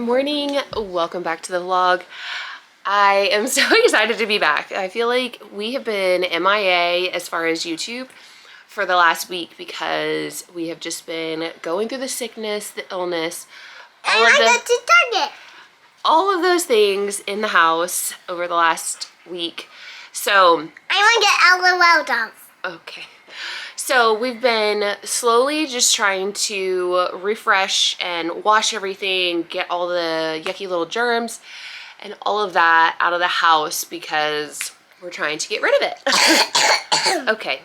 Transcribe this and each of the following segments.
morning, welcome back to the vlog. I am so excited to be back. I feel like we have been MIA as far as YouTube for the last week because we have just been going through the sickness, the illness, all of those things in the house over the last week. So I want to get LOL dolls. Okay. So we've been slowly just trying to refresh and wash everything, get all the yucky little germs and all of that out of the house because we're trying to get rid of it. Okay.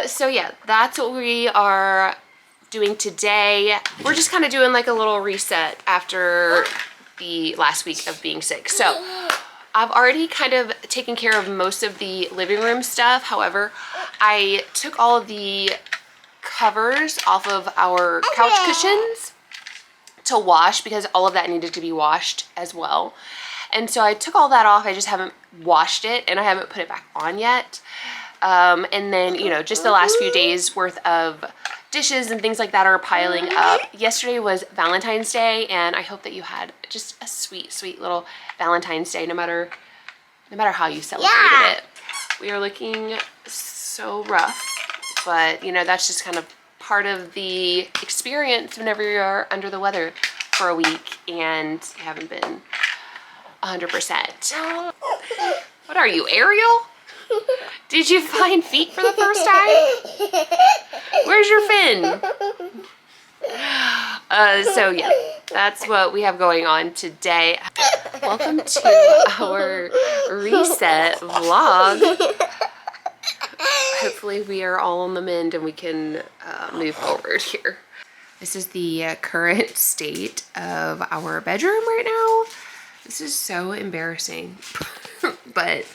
So yeah, that's what we are doing today. We're just kind of doing like a little reset after the last week of being sick. So I've already kind of taken care of most of the living room stuff. However, I took all of the covers off of our couch cushions to wash because all of that needed to be washed as well. And so I took all that off. I just haven't washed it and I haven't put it back on yet. And then, you know, just the last few days worth of dishes and things like that are piling up. Yesterday was Valentine's Day and I hope that you had just a sweet, sweet little Valentine's Day no matter how you celebrated it. We are looking so rough, but you know, that's just kind of part of the experience whenever you're under the weather for a week and you haven't been 100%. What are you, Ariel? Did you find feet for the first time? Where's your fin? So yeah, that's what we have going on today. Welcome to our reset vlog. Hopefully we are all on the mend and we can move forward here. This is the current state of our bedroom right now. This is so embarrassing, but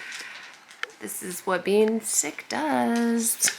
this is what being sick does.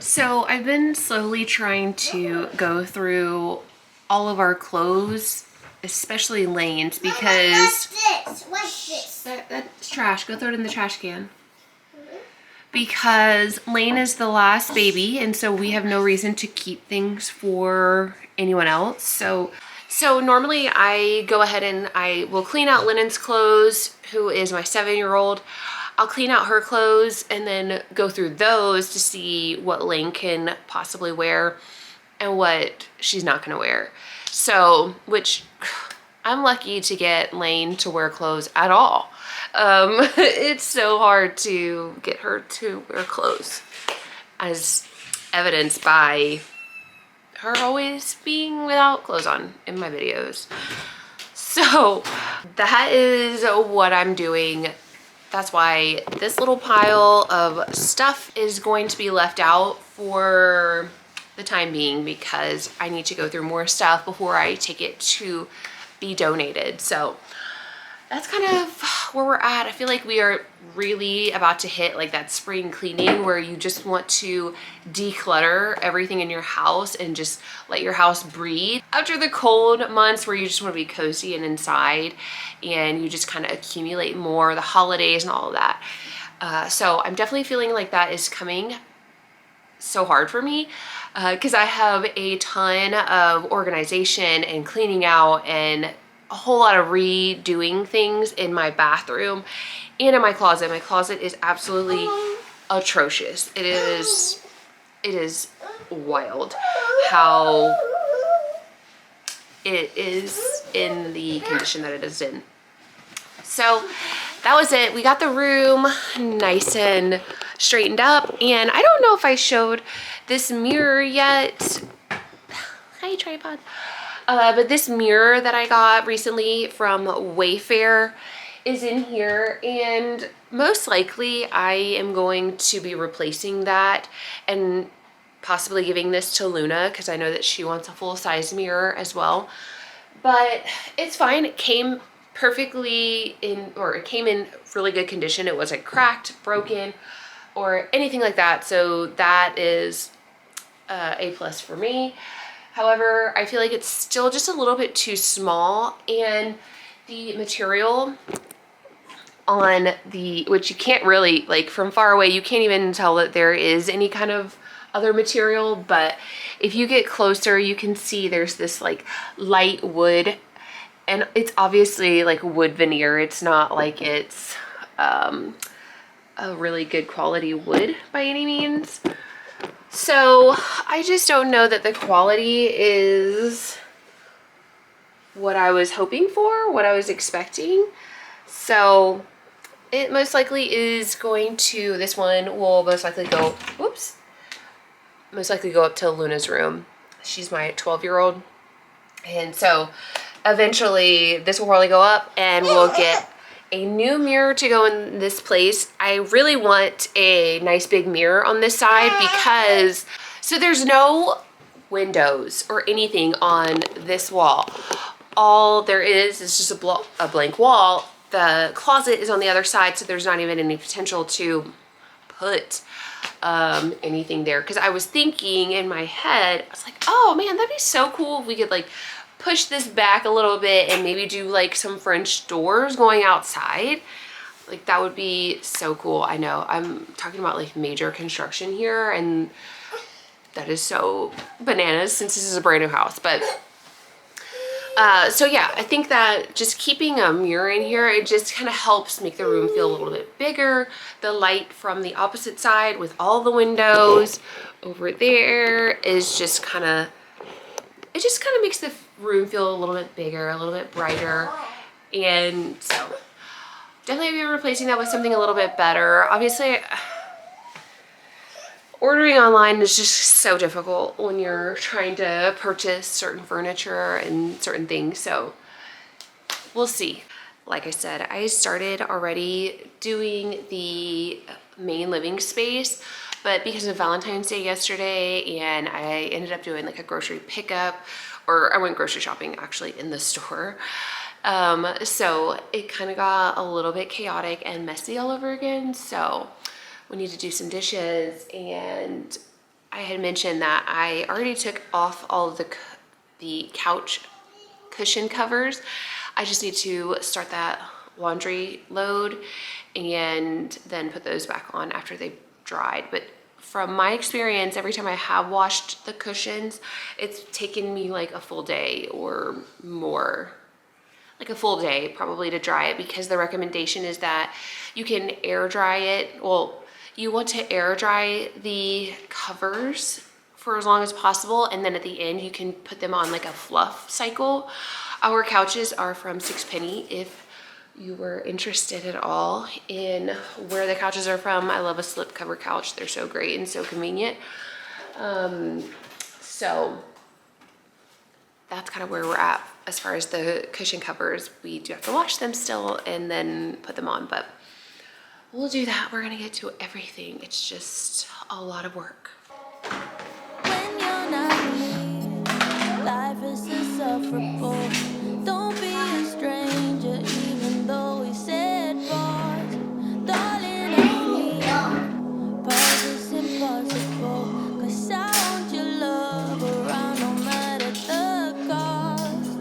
So I've been slowly trying to go through all of our clothes, especially Lane's, because What's this? That's trash. Go throw it in the trash can. Because Lane is the last baby, and so we have no reason to keep things for anyone else. So So normally I go ahead and I will clean out Lennon's clothes, who is my 7-year-old. I'll clean out her clothes and then go through those to see what Lane can possibly wear and what she's not gonna wear. So, which I'm lucky to get Lane to wear clothes at all. It's so hard to get her to wear clothes, as evidenced by her always being without clothes on in my videos. So that is what I'm doing. That's why this little pile of stuff is going to be left out for the time being, because I need to go through more stuff before I take it to be donated. So that's kind of where we're at. I feel like we are really about to hit like that spring cleaning where you just want to declutter everything in your house and just let your house breathe. After the cold months where you just want to be cozy and inside and you just kind of accumulate more, the holidays and all of that. So I'm definitely feeling like that is coming so hard for me because I have a ton of organization and cleaning out and a whole lot of redoing things in my bathroom and in my closet. My closet is absolutely atrocious. It is wild how it is in the condition that it is in. So that was it. We got the room nice and straightened up, and I don't know if I showed this mirror yet. Hi, tripod. But this mirror that I got recently from Wayfair is in here, and most likely I am going to be replacing that and possibly giving this to Luna because I know that she wants a full-size mirror as well. But it's fine. It came perfectly in, or it came in really good condition. It wasn't cracked, broken, or anything like that. So that is A+ for me. However, I feel like it's still just a little bit too small, and the material on the, which you can't really, like from far away, you can't even tell that there is any kind of other material, but if you get closer, you can see there's this like light wood, and it's obviously like wood veneer. It's not like it's a really good quality wood by any means. So I just don't know that the quality is what I was hoping for, what I was expecting. So it most likely is going to, this one will most likely go, whoops, most likely go up to Luna's room. She's my 12-year-old. And so eventually this will probably go up and we'll get a new mirror to go in this place. I really want a nice big mirror on this side because, so there's no windows or anything on this wall. All there is just a blank wall. The closet is on the other side, so there's not even any potential to put anything there. Because I was thinking in my head, I was like, oh man, that'd be so cool if we could like push this back a little bit and maybe do like some French doors going outside. Like that would be so cool. I know I'm talking about like major construction here, and that is so bananas since this is a brand new house. But so yeah, I think that just keeping a mirror in here, it just kind of helps make the room feel a little bit bigger. The light from the opposite side with all the windows over there is just kind of, it just kind of makes the room feel a little bit bigger, a little bit brighter. And so definitely be replacing that with something a little bit better. Obviously, ordering online is just so difficult when you're trying to purchase certain furniture and certain things. So we'll see. Like I said, I started already doing the main living space, but because of Valentine's Day yesterday and I ended up doing like a grocery pickup, or I went grocery shopping actually in the store. So it kind of got a little bit chaotic and messy all over again. So we need to do some dishes, and I had mentioned that I already took off all of the couch cushion covers. I just need to start that laundry load and then put those back on after they dried. But from my experience, every time I have washed the cushions, it's taken me like a full day or more. Like a full day probably to dry it, because the recommendation is that you can air dry it. Well, you want to air dry the covers for as long as possible, and then at the end you can put them on like a fluff cycle. Our couches are from Sixpenny, if you were interested at all in where the couches are from. I love a slip cover couch. They're so great and so convenient. So that's kind of where we're at as far as the cushion covers. We do have to wash them still and then put them on, but we'll do that. We're gonna get to everything. It's just a lot of work. When you're not here, life is insufferable. Don't be a stranger, even though we said pause. Darling, I feel pause is impossible, 'cause I want your love around no matter the cost.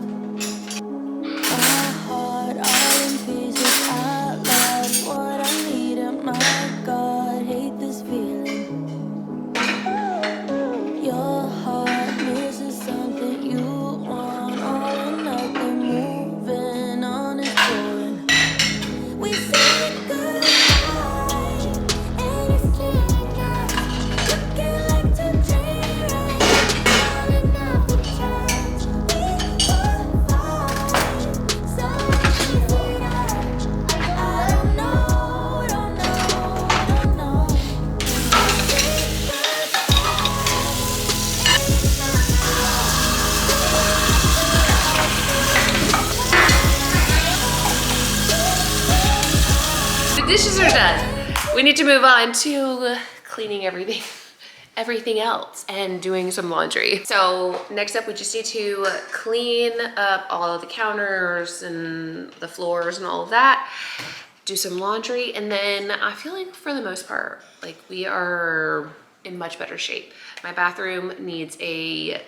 My heart all in pieces, I lost what I needed. My God, hate this feeling. Your heart missing something you want, all or nothing, moving on is boring. We said goodbye, and it's feeling nice, looking like today, right? Falling off the tracks, we were fine, so easy that I don't know, don't know. We said The dishes are done. We need to move on to cleaning everything else and doing some laundry. So next up, we just need to clean up all of the counters and the floors and all of that, do some laundry, and then I feel like for the most part, like we are in much better shape. My bathroom needs a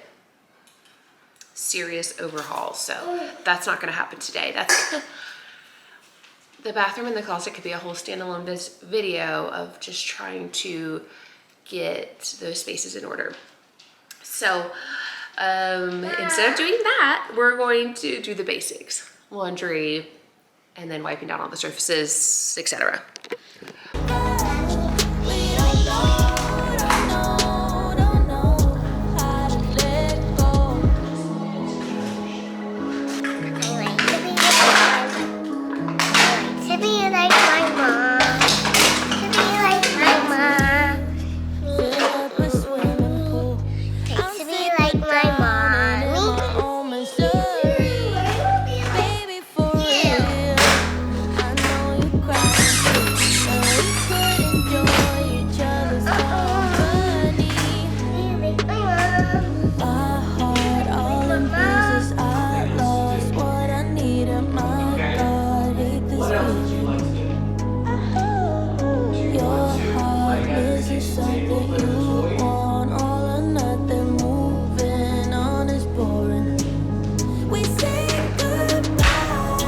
serious overhaul, so that's not gonna happen today. That's the bathroom and the closet could be a whole standalone video of just trying to get those spaces in order. So instead of doing that, we're going to do the basics: laundry, and then wiping down all the surfaces, etc. To be like my mom. To be like my mom. Fill up a swimming pool. To be like my mommy. Baby, for real. I know you crying too, so we could enjoy each other's company. Like my mom. My heart all in pieces, I lost what I needed. My God, hate this feeling. Your heart missing something you want, all or nothing, moving on is boring. We say goodbye,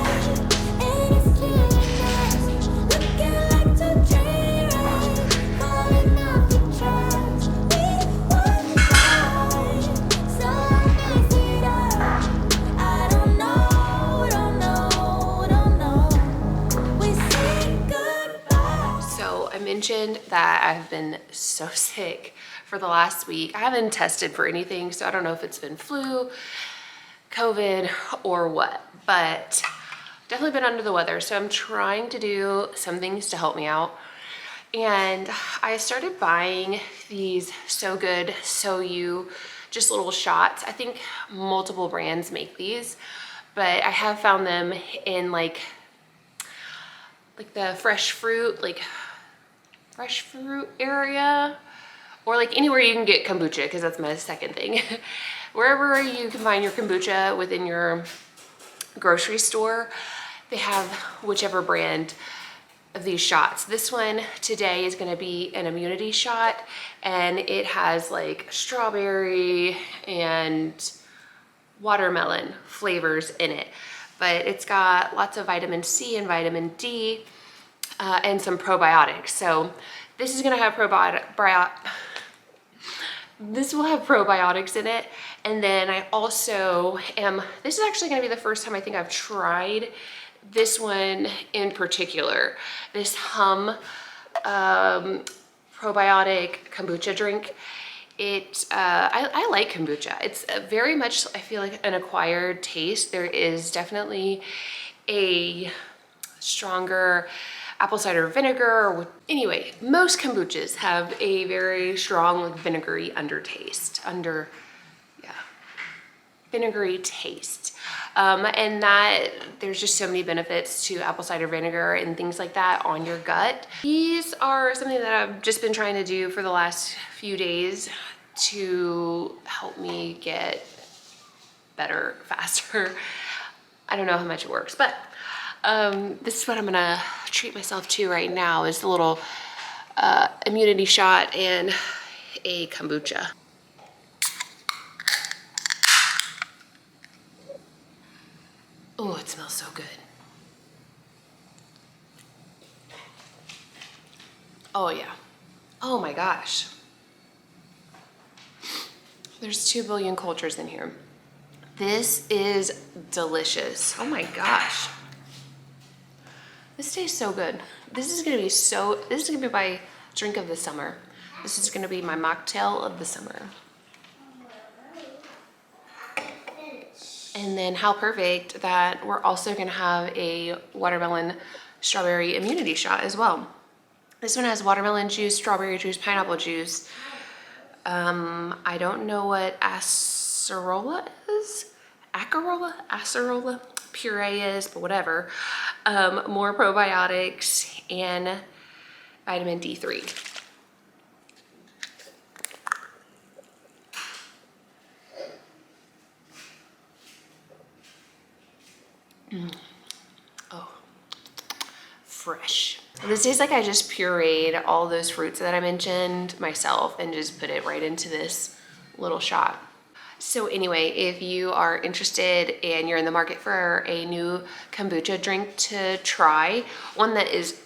and it's feeling nice, looking like today, right? Falling off the tracks, we were fine, so easy that I don't know, don't know. We say goodbye. So I mentioned that I've been so sick for the last week. I haven't tested for anything, so I don't know if it's been flu, COVID, or what, but definitely been under the weather. So I'm trying to do some things to help me out. And I started buying these So Good, So You, just little shots. I think multiple brands make these, but I have found them in like the fresh fruit area, or like anywhere you can get kombucha, because that's my second thing. Wherever you can find your kombucha within your grocery store, they have whichever brand of these shots. This one today is going to be an immunity shot, and it has like strawberry and watermelon flavors in it, but it's got lots of vitamin C and vitamin D and some probiotics. So This is gonna have this will have probiotics in it. And then I also this is actually gonna be the first time I think I've tried this one in particular, this probiotic kombucha drink. I like kombucha. It's very much, I feel like, an acquired taste. There is definitely a stronger apple cider vinegar. Anyway, most kombuchas have a very strong vinegary vinegary taste. And that there's just so many benefits to apple cider vinegar and things like that on your gut. These are something that I've just been trying to do for the last few days to help me get better faster. I don't know how much it works, but this is what I'm gonna treat myself to right now, is the little immunity shot and a kombucha. Oh, it smells so good. Oh yeah. Oh my gosh. There's 2 billion cultures in here. This is delicious. Oh my gosh. This tastes so good. This is gonna be my drink of the summer. This is gonna be my mocktail of the summer. And then how perfect that we're also gonna have a watermelon strawberry immunity shot as well. This one has watermelon juice, strawberry juice, pineapple juice. I don't know what acerola is? Acerola puree is, but whatever. More probiotics and vitamin D3. Oh, fresh. This tastes like I just pureed all those fruits that I mentioned myself and just put it right into this little shot. So anyway, if you are interested and you're in the market for a new kombucha drink to try, one that is,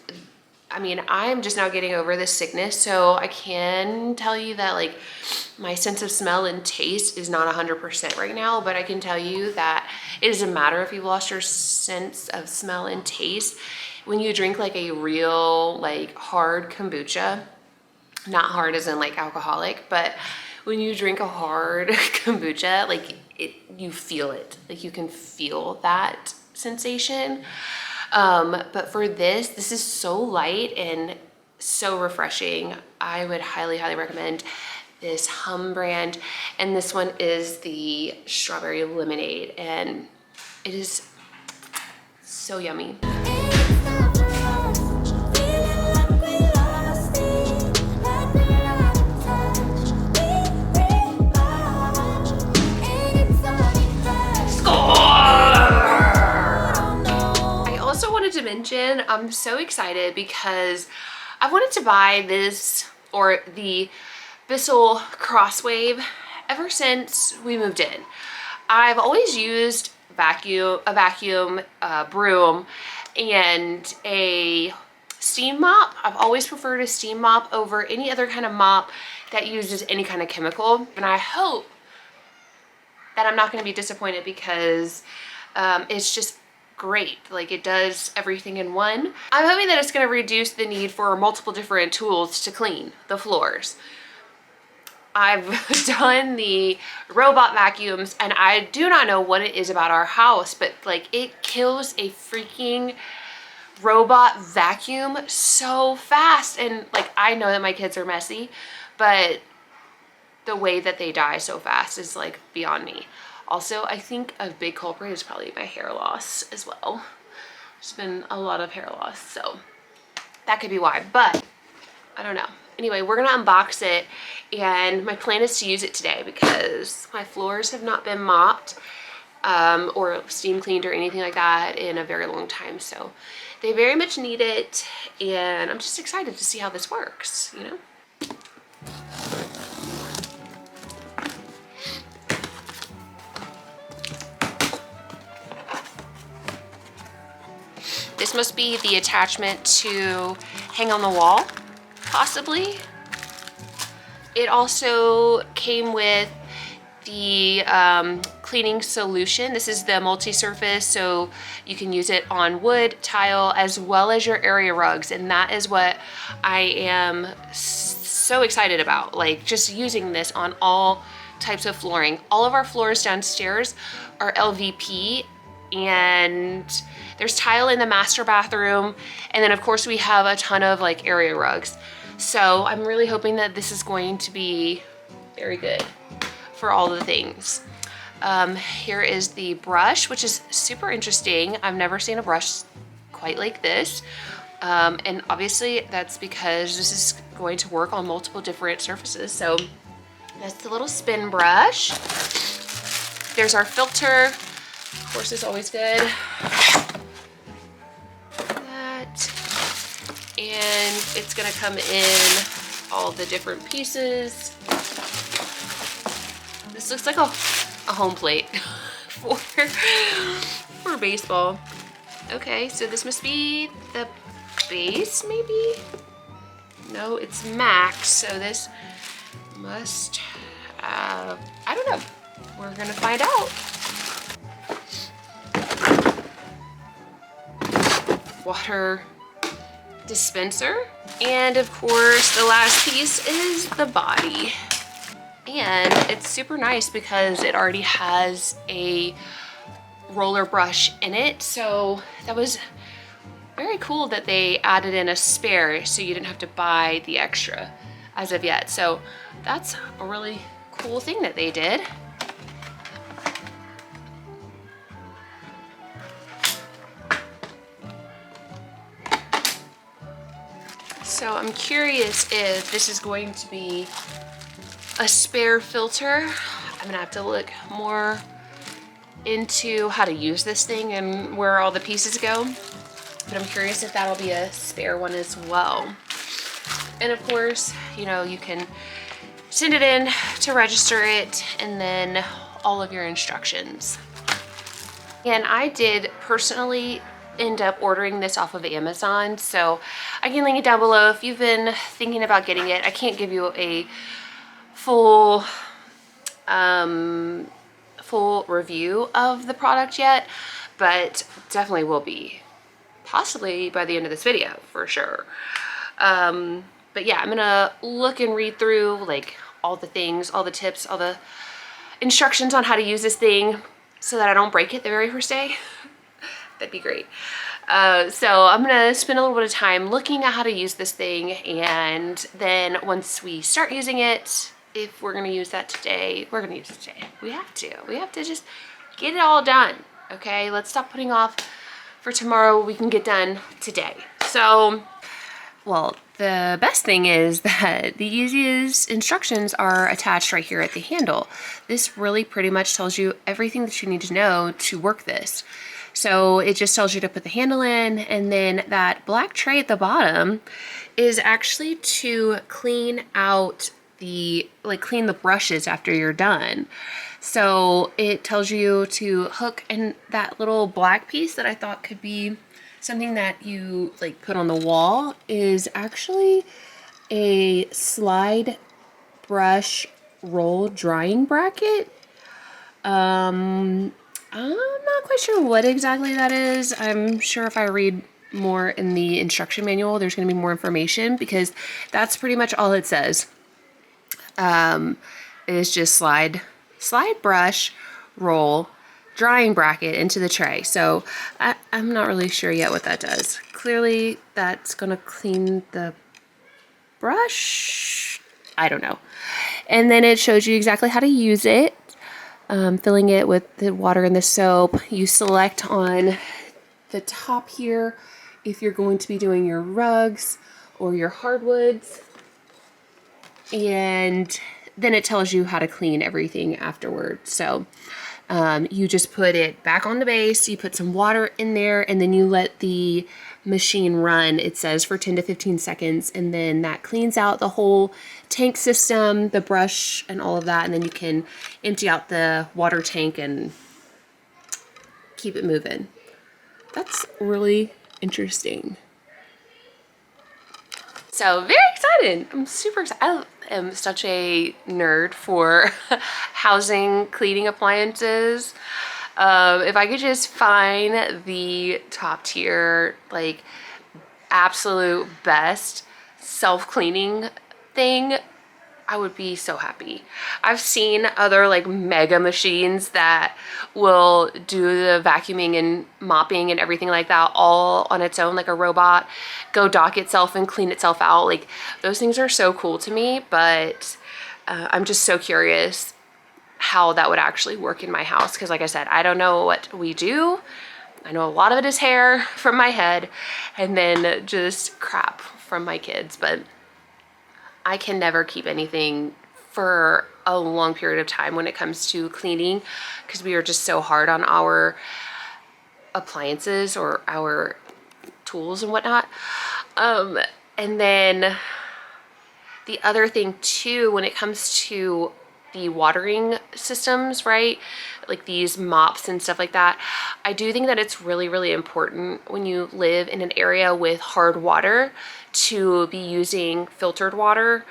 I mean, I'm just now getting over this sickness, so I can tell you that like my sense of smell and taste is not 100% right now, but I can tell you that it doesn't matter if you've lost your sense of smell and taste. When you drink like a real like hard kombucha, not hard as in like alcoholic, but when you drink a hard kombucha, like you feel it, like you can feel that sensation. But for this is so light and so refreshing. I would highly, highly recommend this Hum brand. And this one is the strawberry lemonade, and it is so yummy. To mention, I'm so excited because I wanted to buy this, or the Bissell Crosswise, ever since we moved in. I've always used a vacuum, broom, and a steam mop. I've always preferred a steam mop over any other kind of mop that uses any kind of chemical, and I hope that I'm not going to be disappointed because it's just great. Like, it does everything in one. I'm hoping that it's going to reduce the need for multiple different tools to clean the floors. I've done the robot vacuums, and I do not know what it is about our house, but like it kills a freaking robot vacuum so fast. And like, I know that my kids are messy, but the way that they die so fast is like beyond me. Also, I think a big culprit is probably my hair loss as well. There's been a lot of hair loss, so that could be why, but I don't know. Anyway, we're gonna unbox it, and my plan is to use it today because my floors have not been mopped or steam cleaned or anything like that in a very long time, so they very much need it, and I'm just excited to see how this works, you know? This must be the attachment to hang on the wall. possibly. It also came with the cleaning solution. This is the multi-surface, so you can use it on wood, tile, as well as your area rugs, and that is what I am so excited about, like just using this on all types of flooring. All of our floors downstairs are LVP, and there's tile in the master bathroom, and then of course we have a ton of like area rugs. So I'm really hoping that this is going to be very good for all the things. Here is the brush, which is super interesting. I've never seen a brush quite like this. And obviously that's because this is going to work on multiple different surfaces. So that's the little spin brush. There's our filter. Of course, it's always good. That. And it's gonna come in all the different pieces. This looks like a home plate for baseball. Okay, so this must be the base, maybe? No, it's max, so this must have, I don't know. We're gonna find out. Water dispenser. And of course, the last piece is the body. And it's super nice because it already has a roller brush in it. So that was very cool that they added in a spare so you didn't have to buy the extra as of yet. So that's a really cool thing that they did. So I'm curious if this is going to be a spare filter. I'm gonna have to look more into how to use this thing and where all the pieces go. But I'm curious if that'll be a spare one as well. And of course, you know, you can send it in to register it and then all of your instructions. And I did personally end up ordering this off of Amazon, so I can link it down below if you've been thinking about getting it. I can't give you a full full review of the product yet, but definitely will be, possibly by the end of this video for sure. But yeah, I'm gonna look and read through like all the things, all the tips, all the instructions on how to use this thing so that I don't break it the very first day. That'd be great. So I'm gonna spend a little bit of time looking at how to use this thing, and then once we start using it, if we're gonna use that today, we're gonna use it today. We have to just get it all done, okay? Let's stop putting off for tomorrow. We can get done today. So, well, the best thing is that the easiest instructions are attached right here at the handle. This really pretty much tells you everything that you need to know to work this. So it just tells you to put the handle in, and then that black tray at the bottom is actually to clean out the, like clean the brushes after you're done. So it tells you to hook, and that little black piece that I thought could be something that you like put on the wall is actually a slide brush roll drying bracket. I'm not quite sure what exactly that is. I'm sure if I read more in the instruction manual, there's going to be more information, because that's pretty much all it says. Is just slide brush roll drying bracket into the tray. So I'm not really sure yet what that does. Clearly that's going to clean the brush. I don't know. And then it shows you exactly how to use it. Filling it with the water and the soap. You select on the top here if you're going to be doing your rugs or your hardwoods. And then it tells you how to clean everything afterward. So you just put it back on the base, you put some water in there, and then you let the machine run, it says, for 10 to 15 seconds, and then that cleans out the whole tank system, the brush and all of that, and then you can empty out the water tank and keep it moving. That's really interesting. So very excited excited. I'm super excited. I am such a nerd for housing cleaning appliances. If I could just find the top tier, like absolute best self-cleaning thing, I would be so happy. I've seen other like mega machines that will do the vacuuming and mopping and everything like that all on its own, like a robot, go dock itself and clean itself out. Like those things are so cool to me, but I'm just so curious how that would actually work in my house. Because like I said, I don't know what we do. I know a lot of it is hair from my head and then just crap from my kids, but I can never keep anything for a long period of time when it comes to cleaning because we are just so hard on our appliances or our tools and whatnot. And then the other thing too, when it comes to the watering systems, right? Like these mops and stuff like that. I do think that it's really, really important when you live in an area with hard water to be using filtered water.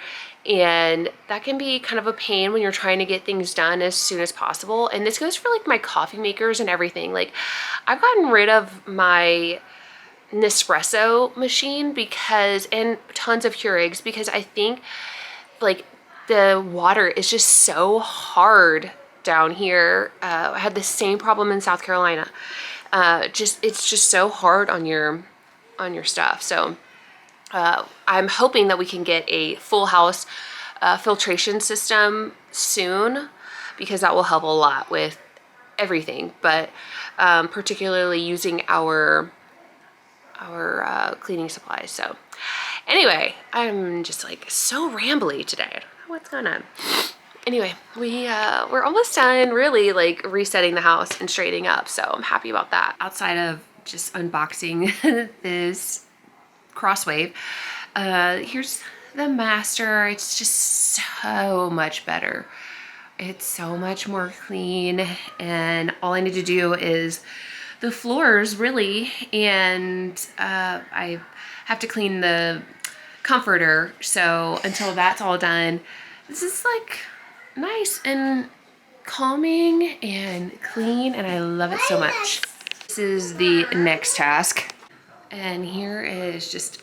And that can be kind of a pain when you're trying to get things done as soon as possible. And this goes for like my coffee makers and everything. Like I've gotten rid of my Nespresso machine and tons of Keurigs because I think like the water is just so hard down here. I had the same problem in South Carolina. It's just so hard on your stuff. So I'm hoping that we can get a full house filtration system soon because that will help a lot with everything, but particularly using our cleaning supplies. So anyway, I'm just like so rambly today. I don't know what's going on. Anyway, we're almost done really like resetting the house and straightening up. So I'm happy about that. Outside of just unboxing this Crosswave, here's the master. It's just so much better. It's so much more clean, and all I need to do is the floors really, and I have to clean the comforter. So until that's all done, this is like nice and calming and clean, and I love it so much. This is the next task, and here is just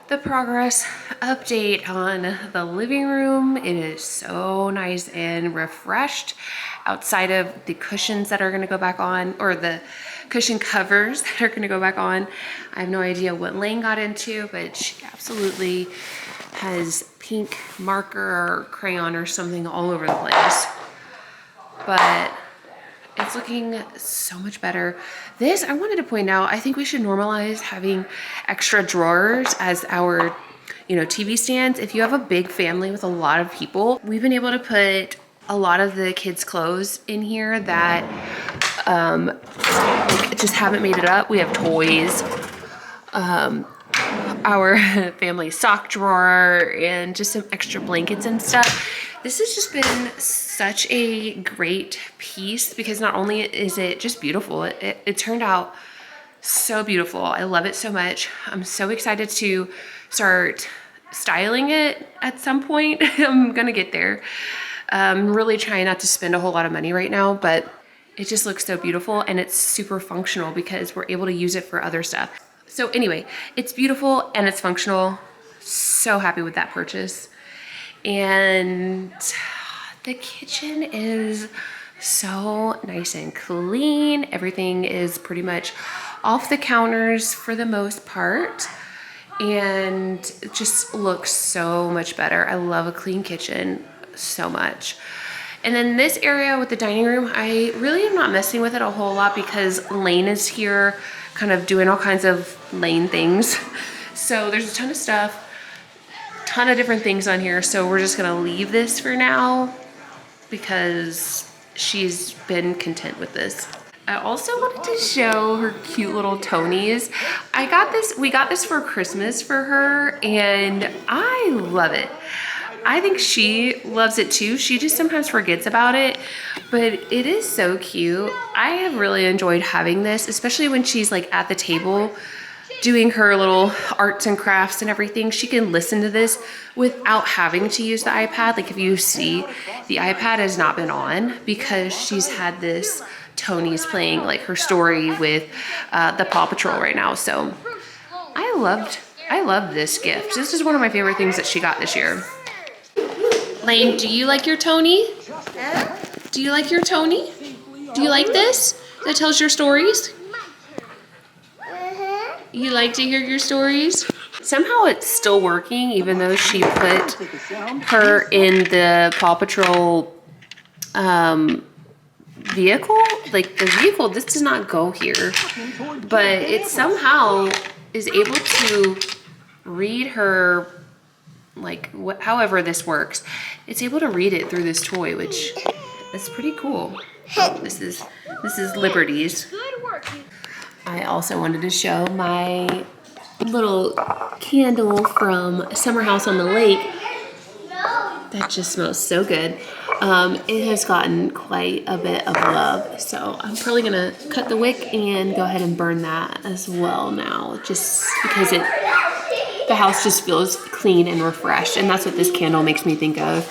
the progress update on the living room. It is so nice and refreshed outside of the cushions that are going to go back on, or the cushion covers that are going to go back on. I have no idea what Lane got into, but she absolutely has pink marker or crayon or something all over the place. But it's looking so much better. This, I wanted to point out, I think we should normalize having extra drawers as our, TV stands. If you have a big family with a lot of people, we've been able to put a lot of the kids' clothes in here that just haven't made it up. We have toys, our family sock drawer, and just some extra blankets and stuff. This has just been such a great piece because not only is it just beautiful, it turned out so beautiful. I love it so much. I'm so excited to start styling it at some point. I'm gonna get there. I'm really trying not to spend a whole lot of money right now, but it just looks so beautiful, and it's super functional because we're able to use it for other stuff. So anyway, it's beautiful and it's functional. So happy with that purchase. And the kitchen is so nice and clean. Everything is pretty much off the counters for the most part, and it just looks so much better. I love a clean kitchen so much. And then this area with the dining room, I really am not messing with it a whole lot because Lane is here kind of doing all kinds of Lane things. So there's a ton of stuff, ton of different things on here. So we're just gonna leave this for now because she's been content with this. I also wanted to show her cute little tonies. We got this for Christmas for her, and I love it. I think she loves it too. She just sometimes forgets about it, but it is so cute. I have really enjoyed having this, especially when she's like at the table doing her little arts and crafts and everything, she can listen to this without having to use the iPad. Like if you see, the iPad has not been on because she's had this, Tony's playing like her story with the Paw Patrol right now. So I love this gift. This is one of my favorite things that she got this year. Lane, do you like your Tony? Huh? Do you like your Tony? Do you like this? That tells your stories? You like to hear your stories? Somehow it's still working even though she put her in the Paw Patrol vehicle. Like the vehicle, this does not go here, but it somehow is able to read her, like however this works. It's able to read it through this toy, which is pretty cool. This is Liberty's. I also wanted to show my little candle from Summer House on the Lake. That just smells so good. It has gotten quite a bit of love, so I'm probably gonna cut the wick and go ahead and burn that as well now, just because the house just feels clean and refreshed, and that's what this candle makes me think of.